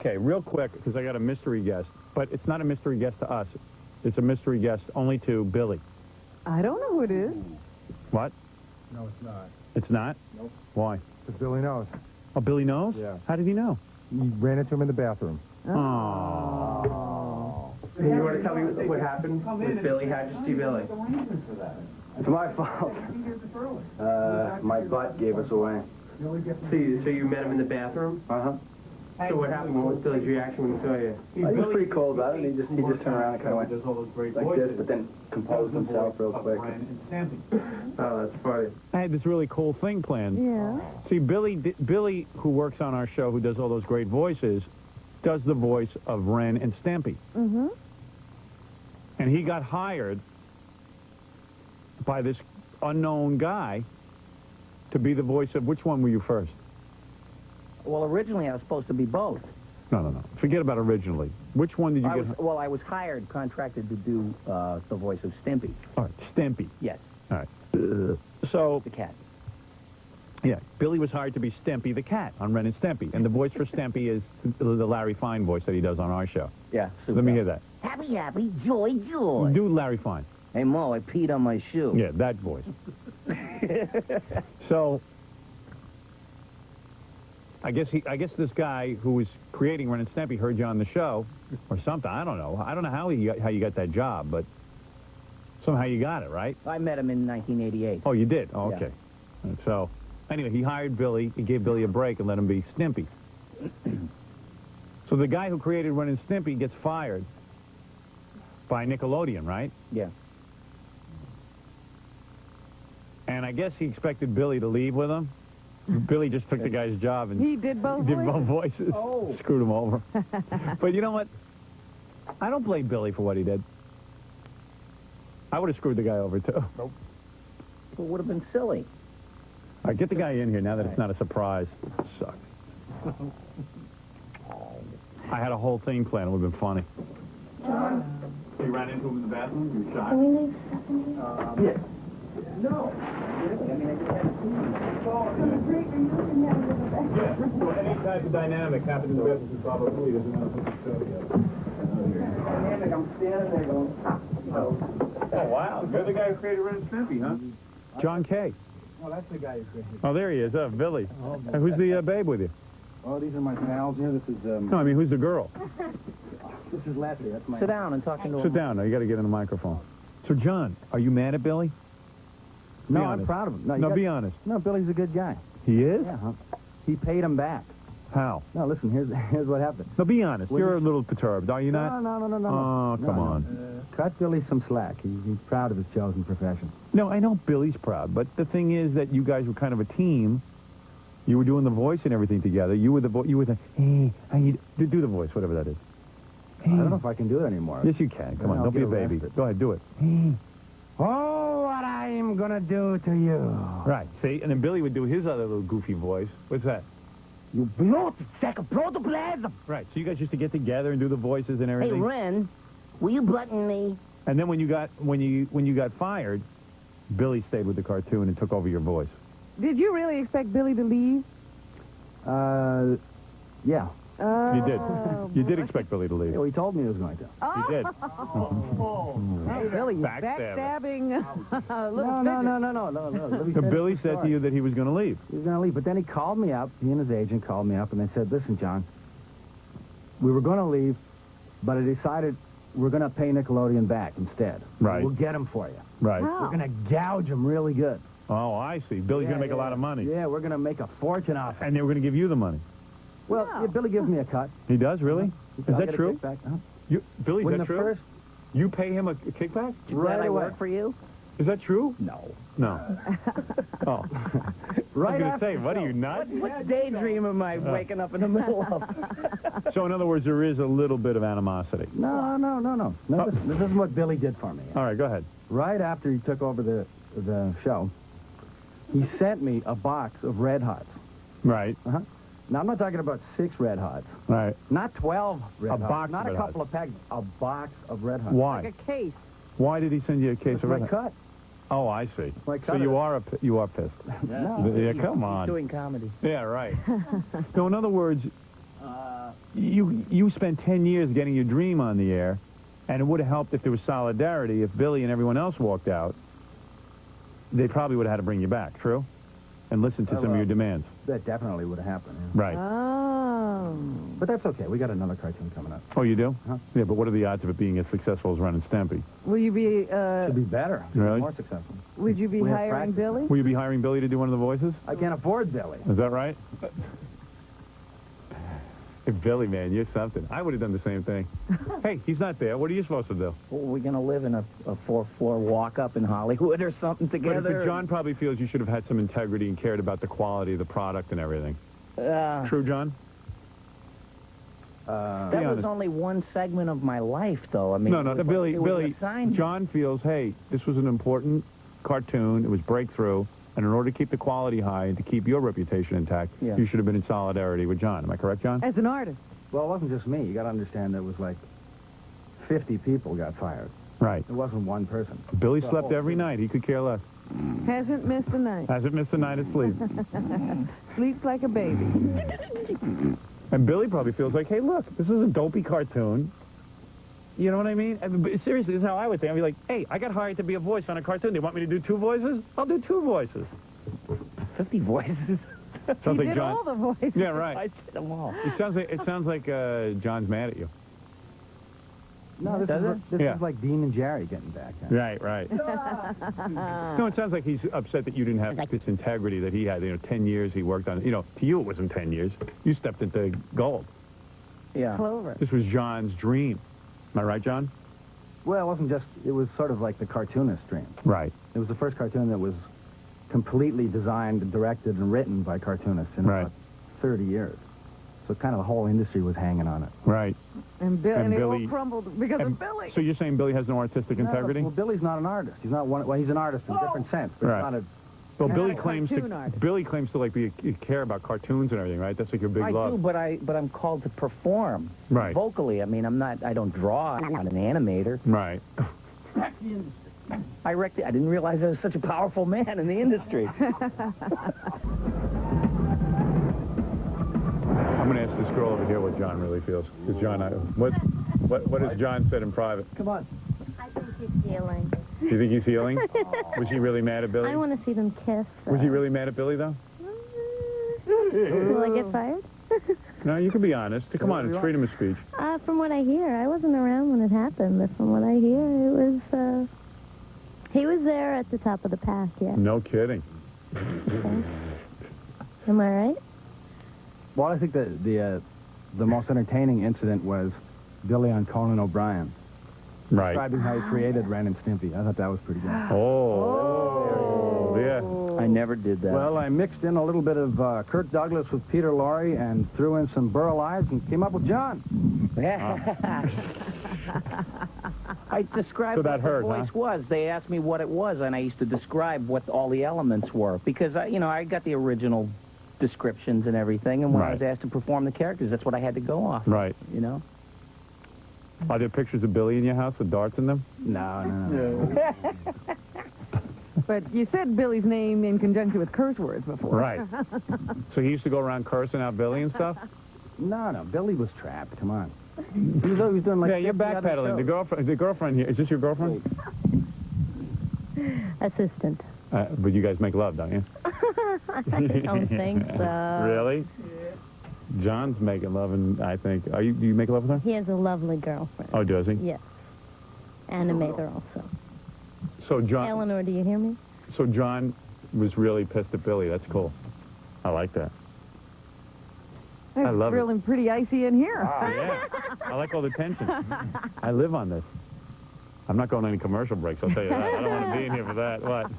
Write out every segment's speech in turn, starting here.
Okay, real quick, because I got a mystery guest. But it's not a mystery guest to us. It's a mystery guest only to Billy. I don't know who it is. What? No, it's not. It's not? Nope. Why? Because Billy knows. Oh, Billy knows? Yeah. How did he know? He ran into him in the bathroom. Oh. Hey, you want to tell me what happened with Billy? How'd you see Billy? It's my fault. My butt gave us away. So you met him in the bathroom? Uh-huh. So what happened? What was Billy's reaction when he saw you? He was pretty cold about it. He just turned around and kind of went like this, but then composed himself real quick. Oh, that's funny. I had this really cool thing planned. Yeah. See, Billy, who works on our show, who does all those great voices, does the voice of Ren and Stimpy. Mm-hmm. And he got hired by this unknown guy to be the voice of... Which one were you first? Well, originally I was supposed to be both. No. Forget about originally. Which one did you get? Well, I was hired, contracted to do the voice of Stimpy. All right, Stimpy. Yes. All right. So... The cat. Yeah, Billy was hired to be Stimpy the cat on Ren and Stimpy. And the voice for Stimpy is the Larry Fine voice that he does on our show. Yeah. Super. Let me hear that. Happy, happy, joy, joy. Do Larry Fine. Hey, Mo, I peed on my shoe. Yeah, that voice. So... I guess this guy who was creating Ren and Stimpy heard you on the show, or something. I don't know. I don't know how you got that job, but somehow you got it, right? I met him in 1988. Oh, you did? Oh, Yeah. okay. And so, anyway, he hired Billy. He gave Billy a break and let him be Stimpy. So the guy who created Ren and Stimpy gets fired by Nickelodeon, right? Yeah. And I guess he expected Billy to leave with him. Billy just took the guy's job and He did both voices. Oh. Screwed him over. But you know what? I don't blame Billy for what he did. I would have screwed the guy over, too. Nope. It would have been silly. All right, get the guy in here now that it's not a surprise. Sucks. I had a whole thing planned. It would have been funny. John? You ran into him in the bathroom? You were shy? Can we leave Stephanie? Yeah. No. Yeah, so any type of dynamic happens in the business probably doesn't know what to show yet. I'm standing there going, Oh, wow. You're the guy who created Ren and Stimpy, huh? John Kay. Oh, that's the guy who created. Oh, there he is. Billy. And who's the babe with you? Oh, these are my pals here. This is, No, I mean, who's the girl? this is Leslie. That's my... Sit down and talk to him. Sit down. Now, you got to get in the microphone. So, John, are you mad at Billy? No, Be I'm honest. proud of him. No, be honest. No, Billy's a good guy. He is? Yeah, huh? He paid him back. How? No, listen, here's what happened. No, be honest. Well, You're a little perturbed, are you not? No. Oh, come on. Cut Billy some slack. He's proud of his chosen profession. No, I know Billy's proud, but the thing is that you guys were kind of a team. You were doing the voice and everything together. You were the hey, how you do the voice, whatever that is. I don't know if I can do it anymore. Yes, you can. Come on, I'll don't be a get baby. arrested. Go ahead, do it. Oh, what I am gonna do to you. Right, see? And then Billy would do his other little goofy voice. What's that? You blow the second protoplasm. Right, so you guys used to get together and do the voices and Hey, everything. Ren, will you button me? And then when you got fired, Billy stayed with the cartoon and took over your voice. Did you really expect Billy to leave? Yeah. You did. Oh, You did boy. expect Billy to leave. Well, he told me he was going to. You did. Oh, Billy, you backstabbing. No. Let me So finish Billy the said to story. you that he was going to leave. He was going to leave, but then he called me up. He and his agent called me up, and they said, listen, John, we were going to leave, but I decided we're going to pay Nickelodeon back instead. Right. We'll get him for you. Right. How? We're going to gouge him really good. Oh, I see. Billy's going to make a lot of money. Yeah, we're going to make a fortune off it. And they were going to give you the money. Well, Wow. yeah, Billy gives me a cut. He does, really? Is I'll that get a true? kickback, huh? Billy, is When that the true? first... You pay him a kickback? Right I away. work for you? Is that true? No. No. Oh. Right I was going to after say, what the are you, show. nuts? What daydream am I waking up in the middle of? So, in other words, there is a little bit of animosity. No. This is what Billy did for me. All right, go ahead. Right after he took over the show, he sent me a box of Red Hots. Right. Now, I'm not talking about 6 Red Hots. Right. Not 12 Red Hots. box Not of a Red couple of packs. A box of Red Hots. Why? Like a case. Why did he send you a case It's of my Red Hot? cut. Oh, I see. My So cut you is- are pissed. No. Yeah, come He's on. doing comedy. Yeah, right. So, in other words, you spent 10 years getting your dream on the air, and it would have helped if there was solidarity. If Billy and everyone else walked out, they probably would have had to bring you back, true? And listen to some of your demands. That definitely would have happened. Yeah. Right. Oh. But that's okay. We got another cartoon coming up. Oh, you do? Huh? Yeah, but what are the odds of it being as successful as Ren and Stimpy? Will you be, Should be better. Really? More successful. would you be We have hiring practice. Billy? Will you be hiring Billy to do one of the voices? I can't afford Billy. Is that right? Hey, Billy, man, you're something. I would have done the same thing. Hey, he's not there. What are you supposed to do? Well, we're going to live in a 4th-floor walk-up in Hollywood or something together. But John probably feels you should have had some integrity and cared about the quality of the product and everything. True, John? That was honest. only one segment of my life, though. I mean, No, it was Billy, an assignment. John feels, hey, this was an important cartoon. It was breakthrough. And in order to keep the quality high and to keep your reputation intact, Yeah. you should have been in solidarity with John. Am I correct, John? As an artist. Well, it wasn't just me. You got to understand there was like 50 people got fired. Right. It wasn't one person. Billy The slept whole every night. He could care less. Hasn't missed a night. Hasn't missed a night of sleep. Sleeps like a baby. And Billy probably feels like, hey, look, this is a dopey cartoon. You know what I mean? Seriously, this is how I would think. I'd be like, hey, I got hired to be a voice on a cartoon. They want me to do 2 voices? I'll do 2 voices. 50 voices. Sounds He like did John. all the voices. Yeah, right. I did them all. It sounds like John's mad at you. No, this, Does is, it? this Yeah. is like Dean and Jerry getting back. Right, right. No, it sounds like he's upset that you didn't have this integrity that he had. 10 years he worked on it. To you it wasn't 10 years. You stepped into gold. Yeah. Clover. This was John's dream. Am I right, John? Well, it wasn't just, it was sort of like the cartoonist dream. Right. It was the first cartoon that was completely designed, directed, and written by cartoonists in Right. about 30 years. So kind of the whole industry was hanging on it. Right. And And it Billy- all crumbled because of Billy. So you're saying Billy has no artistic integrity? Well, Billy's not an artist. He's not one. Well, he's an artist in a different sense, but Right. he's not a. Well, Not Billy a claims cartoon artist. to like care about cartoons and everything, right? That's like your big I love. do, but I'm called to perform. Right. Vocally. I mean, I don't draw. I'm not an animator. Right. I didn't realize I was such a powerful man in the industry. I'm going to ask this girl over here what John really feels. Because John, what has John said in private? Come on. I think he's healing. Do you think he's healing? Was he really mad at Billy? I want to see them kiss. Was he really mad at Billy, though? Will I get fired? No, you can be honest. Come on, it's freedom of speech. From what I hear, I wasn't around when it happened, but from what I hear, it was, he was there at the top of the path, yeah. No kidding. Am I right? Well, I think the most entertaining incident was Billy on Conan O'Brien, Right. describing how he created Ren and Stimpy. I thought that was pretty good. Oh. Yeah. I never did that. Well, I mixed in a little bit of Kirk Douglas with Peter Lorre and threw in some Burl Ives and came up with John. I described So that what hurt, the voice was. They asked me what it was, and I used to describe what all the elements were. Because, I got the original descriptions and everything, and when I was Right. asked to perform the characters, that's what I had to go off. Right. Are there pictures of Billy in your house with darts in them? No. But you said Billy's name in conjunction with curse words before. Right. So he used to go around cursing out Billy and stuff? No. Billy was trapped. Come on. He was always doing like. Yeah, you're 50 other backpedaling. shows. The girlfriend here, is this your girlfriend? Assistant. But you guys make love, don't you? I don't think so. Really? John's making love, and I think... do you make love with her? He has a lovely girlfriend. Oh, does he? Yes. Animator also. So John... Eleanor, do you hear me? So John was really pissed at Billy. That's cool. I like that. I love it. Feeling pretty icy in here. Oh, yeah. I like all the tension. I live on this. I'm not going to any commercial breaks, I'll tell you that. I don't want to be in here for that. What?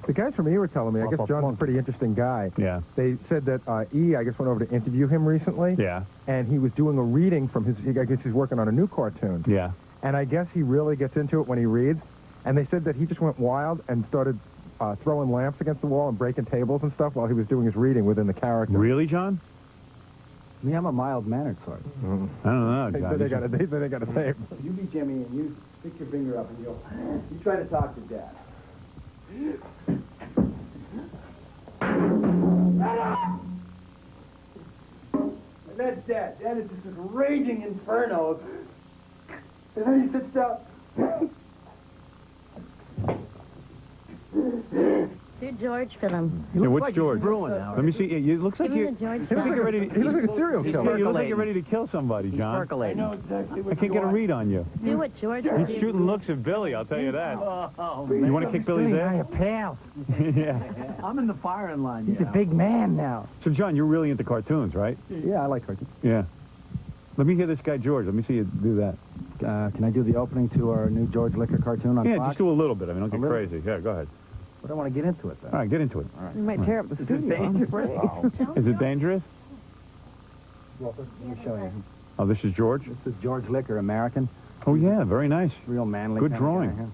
The guys from E were telling me, I guess John's a pretty interesting guy. Yeah. They said that E, I guess, went over to interview him recently. Yeah. And he was doing a reading from his, I guess he's working on a new cartoon. Yeah. And I guess he really gets into it when he reads. And they said that he just went wild and started throwing lamps against the wall and breaking tables and stuff while he was doing his reading within the character. Really, John? Me, I'm a mild-mannered sort. I don't know, They John. said they got to save. You be Jimmy and you stick your finger up and you try to talk to Dad. Ned, like that. Then it's just this raging inferno. And then he sits down. Do George for them. Yeah, what's George? now. Let me see. It looks like Give you. me the George He looks like you're ready. He looks like a serial killer. You look like you're ready to kill somebody, John. Percolating. Exactly I can't get a read on you. Do what George would He's do. shooting looks at Billy. I'll tell you that. Oh, You want to kick Billy's Billy, ass? pal. Yeah. I'm in the firing line. He's a big man now. So, John, you're really into cartoons, right? Yeah, I like cartoons. Yeah. Let me hear this guy George. Let me see you do that. Can I do the opening to our new George Liquor cartoon on Yeah, Fox? just do a little bit. I mean, don't A get little? crazy. Yeah, go ahead. But I want to get into it, though. All right, get into it. You might tear up the studio. I'm afraid. Is it dangerous? Well, let me show you. Oh, this is George? This is George Liquor, American. Oh, yeah, very nice. Real manly. Good kind of drawing. guy, huh?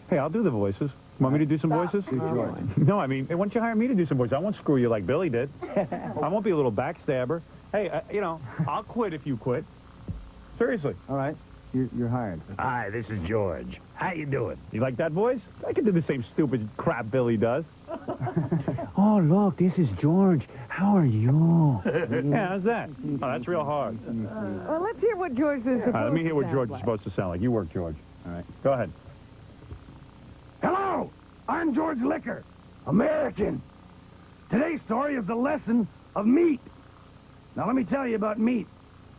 Hey, I'll do the voices. Want me to do some voices? Do George. No, I mean, why don't you hire me to do some voices? I won't screw you like Billy did. I won't be a little backstabber. Hey, you know, I'll quit if you quit. Seriously. All right. You're hired. Hi, this is George. How you doing? You like that voice? I can do the same stupid crap Billy does. Oh, look, this is George. How are you? Yeah, how's that? Oh, that's real hard. Well, let's hear what George is supposed All right, let me hear what to George sound is supposed to sound like. You work, George. All right. Go ahead. Hello, I'm George Liquor, American. Today's story is the lesson of meat. Now, let me tell you about meat.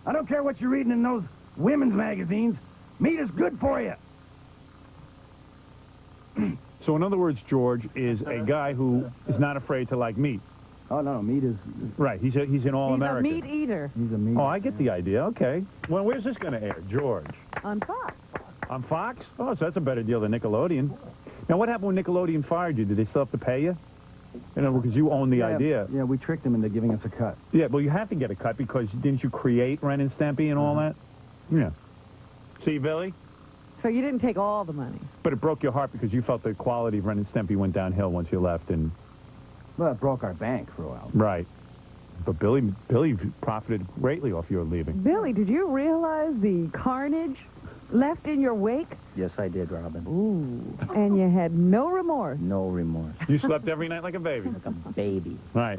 I don't care what you're reading in those women's magazines. Meat is good for you. So, in other words, George is a guy who is not afraid to like meat. Oh, no, meat is... Right, he's an He's a all-American. meat eater He's a meat... Oh, I get the idea. Okay. Well, where's this going to air? George. on Fox. On Fox? Oh, so that's a better deal than Nickelodeon. Now, what happened when Nickelodeon fired you? Did they still have to pay you? You know, because you own the idea. Yeah, we tricked him into giving us a cut. Yeah, well, you have to get a cut because didn't you create Ren and Stimpy and all that? Yeah. See, Billy? So you didn't take all the money. But it broke your heart because you felt the quality of Ren and Stimpy went downhill once you left. And Well, it broke our bank for a while. right. But Billy profited greatly off your leaving. Billy, did you realize the carnage left in your wake? Yes, I did, Robin. Ooh. And you had no remorse. No remorse. You slept every night like a baby. Like a baby. Right.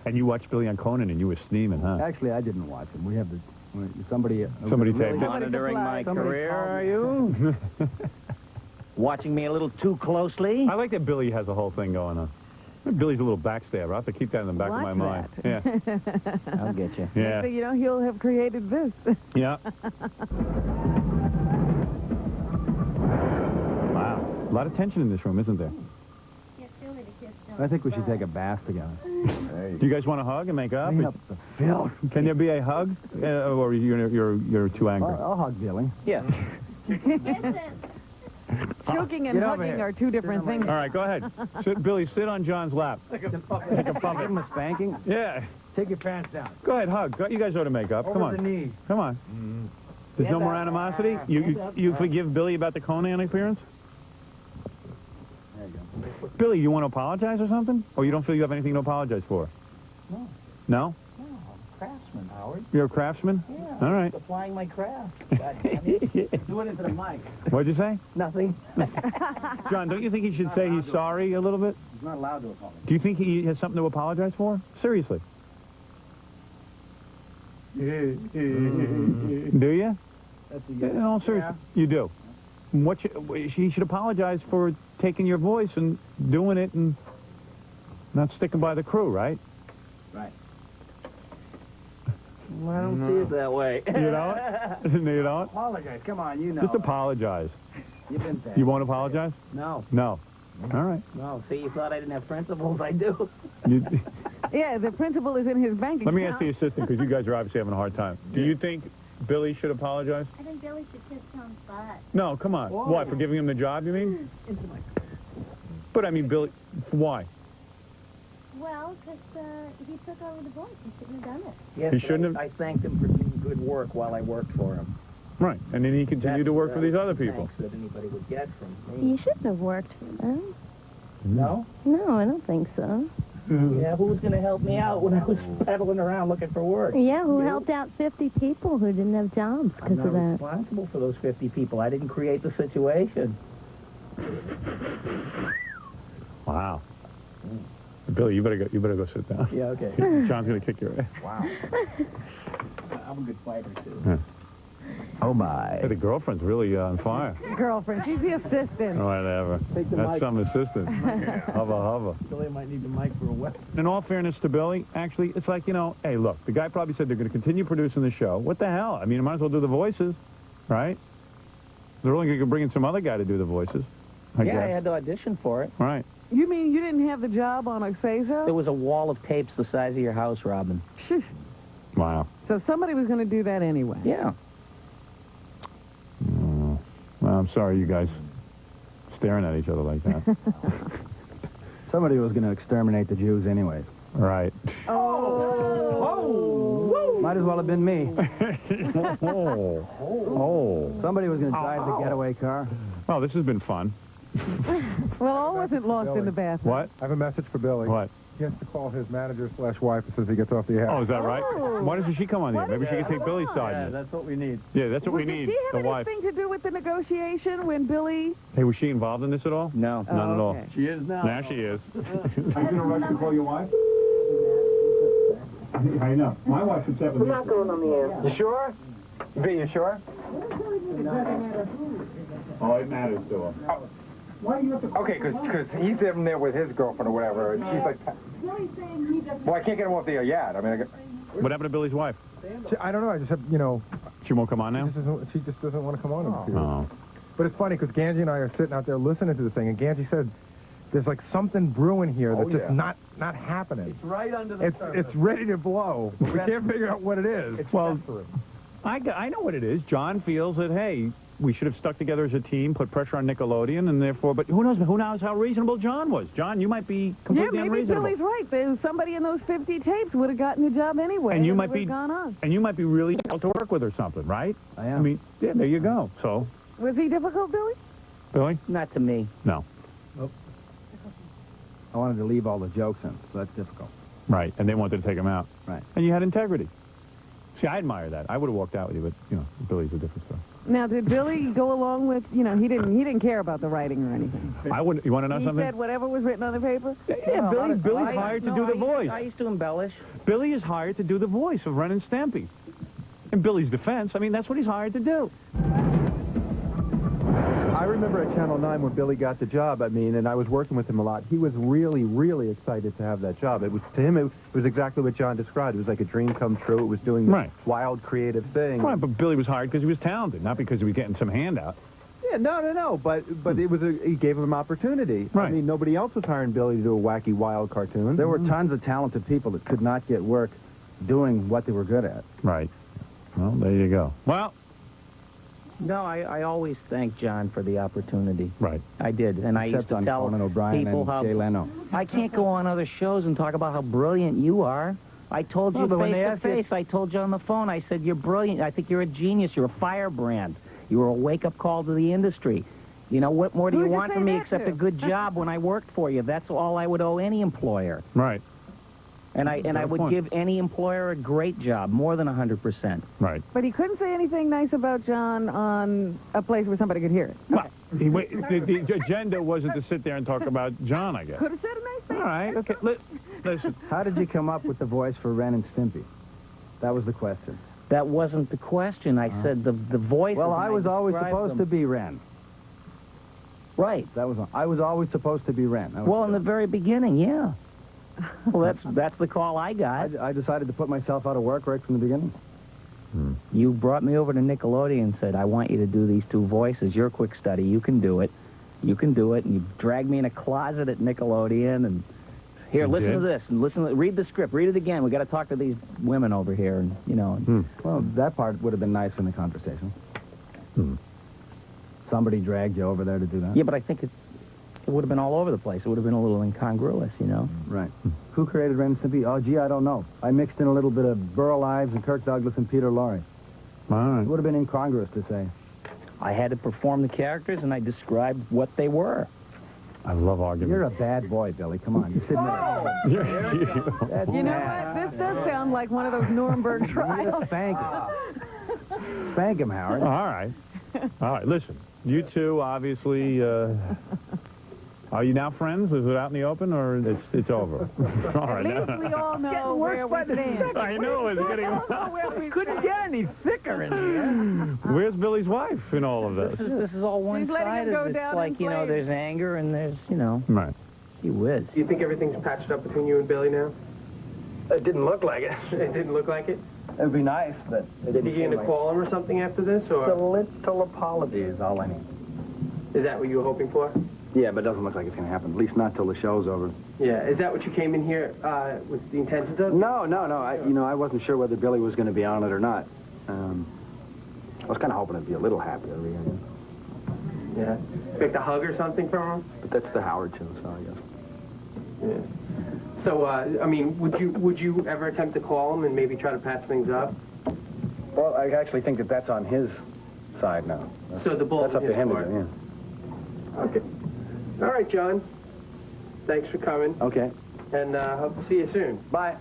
And you watched Billy on Conan and you were steaming, huh? Actually, I didn't watch him. We have the... Somebody Somebody taped it. Monitoring my Somebody career, called are me. you? Watching me a little too closely? I like that Billy has a whole thing going on. Billy's a little backstabber. I have to keep that in the back of my mind. Yeah. I'll get you. Yeah. So, you know, he'll have created this. Yeah. Wow. A lot of tension in this room, isn't there? I think we should take a bath together. Do you guys want to hug and make up? Clean up the filth. Can there be a hug? Or you're too angry? I'll hug Billy. Yeah. Choking and Get over hugging here. are two different things. All right, go ahead. Billy, sit on John's lap. Take a pump. Give him a spanking. Yeah. Take your pants down. Go ahead, hug. You guys ought to make up. Come Over the on. knees. Come on. There's no more animosity? You forgive Billy about the Conan appearance? There you go. Billy, you want to apologize or something? Or you don't feel you have anything to apologize for? No. No? No, craftsman, Howard. You're a craftsman? Yeah. All right. Applying my craft. God damn it. Do it into the mic. What'd you say? Nothing. John, don't you think he should say he's sorry a little bit? He's not allowed to apologize. Do you think he has something to apologize for? Seriously. Do you? That's In all seriousness, you do. He should apologize for taking your voice and doing it and not sticking by the crew, right? Right. I don't see it that way. You don't? You don't? Apologize. Come on, you know. Just apologize. You've been there. You won't apologize? No. No. All right. No. See, you thought I didn't have principles. I do. You, Yeah, the principal is in his bank account. let me ask the assistant, because you guys are obviously having a hard time. Do you think Billy should apologize? I think Billy should kiss Tom's butt. No, come on. Whoa. Why, for giving him the job, you mean? But, I mean, Billy, why? Well, because he took over the voice. He shouldn't have done it. Yes, He shouldn't have- I thanked him for doing good work while I worked for him. Right. And then he continued to work for these other people. Thanks that anybody would get from You me. shouldn't have worked for them. No? No, I don't think so. Yeah, who was going to help me out when I was pedaling around looking for work? Yeah, who helped out 50 people who didn't have jobs I'm because not of that? responsible for those 50 people. I didn't create the situation. Wow. Billy, you better go sit down. Yeah, okay. John's going to kick your ass. Wow. I'm a good fighter, too. Yeah. Oh, my. Hey, the girlfriend's really on fire. Girlfriend, she's the assistant. Whatever. Take the That's mic. some assistant. Hubba. Billy might need the mic for a weapon. In all fairness to Billy, actually, it's like, hey, look, the guy probably said they're going to continue producing the show. What the hell? I mean, you might as well do the voices, right? They're only going to bring in some other guy to do the voices. I Yeah, I guess. had to audition for it. Right. You mean you didn't have the job on a say-so? There was a wall of tapes the size of your house, Robin. Wow. So somebody was going to do that anyway. Yeah. Well, I'm sorry you guys staring at each other like that. Somebody was going to exterminate the Jews anyways. Right. Oh! Might as well have been me. Oh. Somebody was going to drive the getaway car. Well, this has been fun. Well, all wasn't lost in the bathroom. What? I have a message for Billy. What? He has to call his manager/wife as soon as he gets off the air. Oh, is that right? Why doesn't she come on here? Maybe she can take Billy's side. Yeah, that's what we need. Yeah, that's what we need. Did she The have wife. anything to do with the negotiation when Billy... Hey, was she involved in this at all? No. None at all. okay. She is now. Now she is. Are you going to rush to call your wife? I know. My wife's upset with me. Not going on the air. You sure? B, you sure? Oh, it matters to her. Why do you have to... Okay, because he's in there with his girlfriend or whatever, and she's like, well, I can't get him off the air yet. I mean, What happened to Billy's wife? I don't know. I just have, She won't come on now? she just doesn't want to come on. Oh. But it's funny because Ganji and I are sitting out there listening to the thing, and Ganji said, "There's like something brewing here that's just not happening. It's right under the surface. It's ready to blow. But we can't figure out what it is." Well, I know what it is. John feels that, hey, we should have stuck together as a team, put pressure on Nickelodeon, and therefore, but who knows how reasonable John was. John, you might be completely maybe unreasonable. Billy's right. There's somebody in those 50 tapes would have gotten the job anyway. And you it might would've be- gone on. And you might be really difficult to work with or something, right? I am. I mean, yeah, there you go. So, Was he difficult, Billy? Billy? Not to me. No. I wanted to leave all the jokes in, so that's difficult. Right, and they wanted to take him out. Right. And you had integrity. See, I admire that. I would have walked out with you, but, Billy's a different story. Now, did Billy go along with, he didn't care about the writing or anything? I wouldn't. You want to know He something? said whatever was written on the paper? Yeah, Billy's hired to do the voice. I used to embellish. Billy is hired to do the voice of Ren and Stimpy. In Billy's defense, I mean, that's what he's hired to do. I remember at Channel 9 when Billy got the job, and I was working with him a lot. He was really, really excited to have that job. To him, it was exactly what John described. It was like a dream come true. It was doing this wild, creative thing. Right, but Billy was hired because he was talented, not because he was getting some handout. Yeah, no. But it was he gave him opportunity. Right. I mean, nobody else was hiring Billy to do a wacky, wild cartoon. There were tons of talented people that could not get work doing what they were good at. Right. Well, there you go. Well, No, I always thank John for the opportunity. right. I did, and I used Except to on tell Conan O'Brien people and how Jay Leno. I can't go on other shows and talk about how brilliant you are. I told you Well, but when face they to ask you- face. I told you on the phone. I said, you're brilliant. I think you're a genius. You're a firebrand. You were a wake-up call to the industry. What more do Who'd you you want say from me that except to? a good job when I worked for you? That's all I would owe any employer. Right. And I would point. give any employer a great job, more than 100%. Right. But he couldn't say anything nice about John on a place where somebody could hear it. Well, the agenda wasn't to sit there and talk about John, I guess. Could have said a nice thing. All right. Okay. Listen. How did you come up with the voice for Ren and Stimpy? That was the question. That wasn't the question. I said the voice. Well, I was always supposed to be Ren. Right. I was always supposed to be Ren. Well, in the very beginning, yeah. Well, that's the call I got. I decided to put myself out of work right from the beginning. You brought me over to Nickelodeon and said, I want you to do these two voices. You're a quick study. You can do it. You can do it. And you dragged me in a closet at Nickelodeon. And here, listen to this. And read the script. Read it again. We got to talk to these women over here. And, Well, that part would have been nice in the conversation. Somebody dragged you over there to do that? Yeah, but I think it would have been all over the place. It would have been a little incongruous, Right. Who created Ren and Stimpy? Oh, gee, I don't know. I mixed in a little bit of Burl Ives and Kirk Douglas and Peter Lorre. All right. It would have been incongruous to say. I had to perform the characters, and I described what they were. I love arguments. You're a bad boy, Billy. Come on. You're sitting there. That's You know bad. what? This does sound like one of those Nuremberg trials. Spank him. Spank him, Howard. All right. All right. Listen, you two obviously Are you now friends? Is it out in the open, or it's over? All right. At least we all know where we stand. I know, it's getting... Couldn't get any thicker in here. Where's Billy's wife in all of this? This is all letting him one-sided. go It's down like, in you know, flames. there's anger and there's, you know... Right. Gee whiz. Do you think everything's patched up between you and Billy now? It didn't look like it. It didn't look like it? It'd be nice, but it Are didn't you going to call him or something after this, A or little apology is all I need. is that what you were hoping for? Yeah, but it doesn't look like it's going to happen, at least not till the show's over. Yeah. Is that what you came in here with the intentions of? No. I wasn't sure whether Billy was going to be on it or not. I was kind of hoping it'd be a little happier reunion. Yeah. Expect a hug or something from him? But that's the Howard show, so I guess. Yeah. So, I mean, would you ever attempt to call him and maybe try to patch things up? Well, I actually think that's on his side now. So the ball's That's up in to his him, court. yeah. Okay. All right, John. Thanks for coming. Okay. And hope to see you soon. Bye.